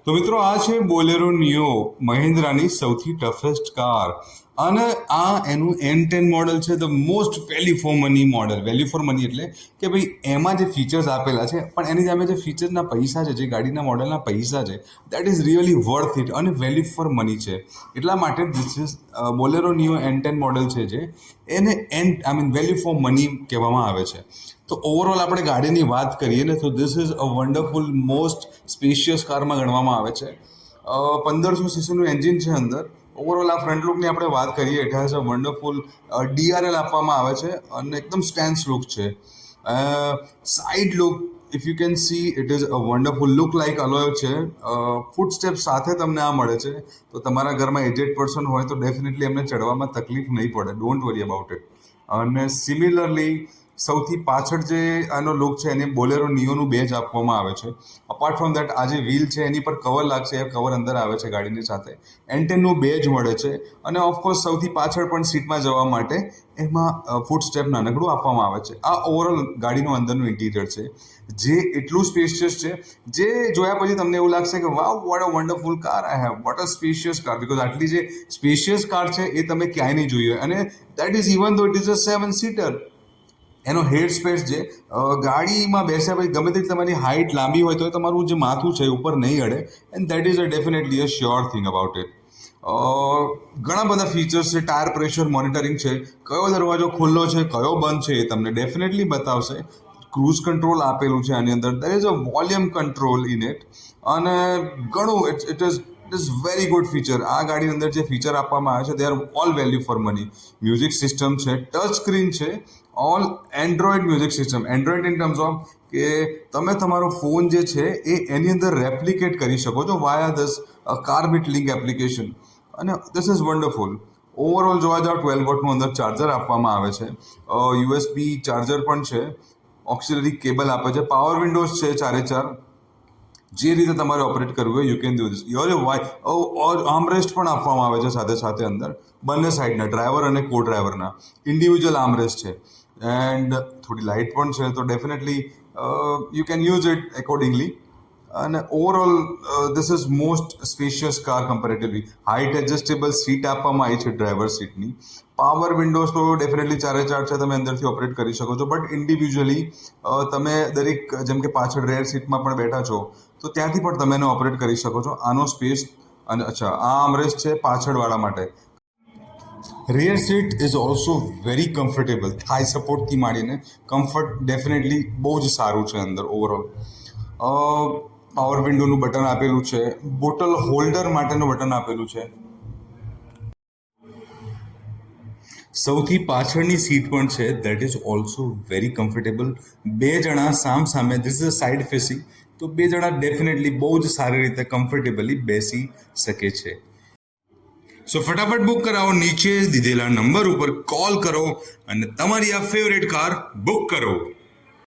તો મિત્રો આ છે બોલેરો નિયો, મહિન્દ્રાની સૌથી ટફેસ્ટ કાર. અને આ એનું N10 મોડલ છે, the most value for money model. Value for money એટલે કે ભાઈ એમાં જે ફીચર્સ આપેલા છે પણ એની સામે જે ફીચર્સના પૈસા છે, જે ગાડીના મોડલના પૈસા છે, that is really worth it અને વેલ્યુ ફોર મની છે. એટલા માટે this is Bolero neo N10 model છે જે એને વેલ્યુ ફોર મની કહેવામાં આવે છે. તો ઓવરઓલ આપણે ગાડીની વાત કરીએ ને તો this is a wonderful most spacious કારમાં ગણવામાં આવે છે. 1500 સીસીનું એન્જિન છે અંદર. ઓવરઓલ આ ફ્રન્ટ લુકની આપણે વાત કરીએ, it has a wonderful DRL આપવામાં આવે છે અને એકદમ સ્ટેન્સ લુક છે. Side look if you can see it is a wonderful look like અલોય છે. ફૂટ સ્ટેપ સાથે તમને આ મળે છે, તો તમારા ઘરમાં એજેડ પર્સન હોય તો ડેફિનેટલી એમને ચડવામાં તકલીફ નહીં પડે, ડોન્ટ વરી અબાઉટ ઇટ. અને સિમિલરલી સૌથી પાછળ જે આનો લુક છે એને બોલેરો નિયોનું બેજ આપવામાં આવે છે. અપાર્ટ ફ્રોમ દેટ આ જે વ્હીલ છે એની પર કવર લાગશે, એ કવર અંદર આવે છે ગાડીની સાથે. N10નું બેજ મળે છે અને ઓફકોર્સ સૌથી પાછળ પણ સીટમાં જવા માટે એમાં ફૂટ સ્ટેપ નાનકડું આપવામાં આવે છે. આ ઓવરઓલ ગાડીનું અંદરનું ઇન્ટિરિયર છે, જે એટલું સ્પેશિયસ છે, જે જોયા પછી તમને એવું લાગશે કે wow what a wonderful car I have, what a spacious car. Because આટલી જે સ્પેશિયસ કાર છે એ તમે ક્યાંય નહીં જોઈ હોય. અને દેટ ઇઝ ઇવન ધો ઇટ ઇઝ અ 7 સીટર. એનો હેડ સ્પેસ જે ગાડીમાં બેસ્યા પછી ગમે તેટલી તમારી હાઇટ લાંબી હોય તો તમારું જે માથું છે ઉપર નહીં અડે. And that is a definitely a sure thing about it. ઘણા બધા ફીચર્સ છે. ટાયર પ્રેશર મોનિટરિંગ છે, કયો દરવાજો ખુલ્લો છે કયો બંધ છે એ તમને ડેફિનેટલી બતાવશે. ક્રૂઝ કંટ્રોલ આપેલું છે આની અંદર. There is a volume control in it. અને ઘણું it is very good feature. આ ગાડીની અંદર જે ફીચર આપવામાં આવે છે they are all value for money. Music system છે, ટચ સ્ક્રીન છે, all Android music system. Android in terms of કે તમે તમારો ફોન જે છે એ એની અંદર રેપ્લિકેટ કરી શકો છો વાયા ધસ કાર્બિટ લિંક એપ્લિકેશન. અને ધીસ ઇઝ વન્ડરફુલ. ઓવરઓલ જોવા જાવ 12 વોટનું અંદર ચાર્જર આપવામાં આવે છે. USB ચાર્જર પણ છે, ઓક્સિલરી કેબલ આપે છે, પાવર વિન્ડોઝ છે 4/4. જે રીતે તમારે ઓપરેટ કરવું હોય you can do this. Armrest પણ આપવામાં આવે છે સાથે સાથે અંદર, બંને સાઈડના, ડ્રાઈવર અને કો ડ્રાઈવરના ઇન્ડિવિજ્યુઅલ આર્મરેસ્ટ છે. એન્ડ થોડી લાઇટ પણ છે, તો definitely you can use it accordingly. અને overall this is most spacious car comparatively. Height adjustable seat આપવામાં આવી છે ડ્રાઈવર સીટની. પાવર વિન્ડોઝ તો ડેફિનેટલી 4/4 છે, તમે અંદરથી ઓપરેટ કરી શકો છો. બટ ઇન્ડિવિજ્યુઅલી તમે દરેક, જેમ કે પાછળ રેર સીટમાં પણ બેઠા છો તો ત્યાંથી પણ તમે એને ઓપરેટ કરી શકો છો. આનો સ્પેસ અને આ આર્મરેસ્ટ છે પાછળવાળા માટે. Rare seat is also very comfortable. થાઈ સપોર્ટથી માંડીને કમ્ફર્ટ ડેફિનેટલી બહુ જ સારું છે અંદર ઓવરઓલ. પાવર વિન્ડોનું બટન આપેલું છે, બોટલ હોલ્ડર માટેનું બટન આપેલું છે. સૌથી પાછળની સીટ પણ છે, that is also very comfortable. 2 જણા સામ સામે, this is a side facing, તો 2 જણા ડેફિનેટલી બહુ જ સારી રીતે કમ્ફર્ટેબલી બેસી શકે છે. સો ફટાફટ બુક કરાવો, નીચે દીધેલા નંબર ઉપર કોલ કરો અને તમારી આ ફેવરેટ કાર બુક કરો.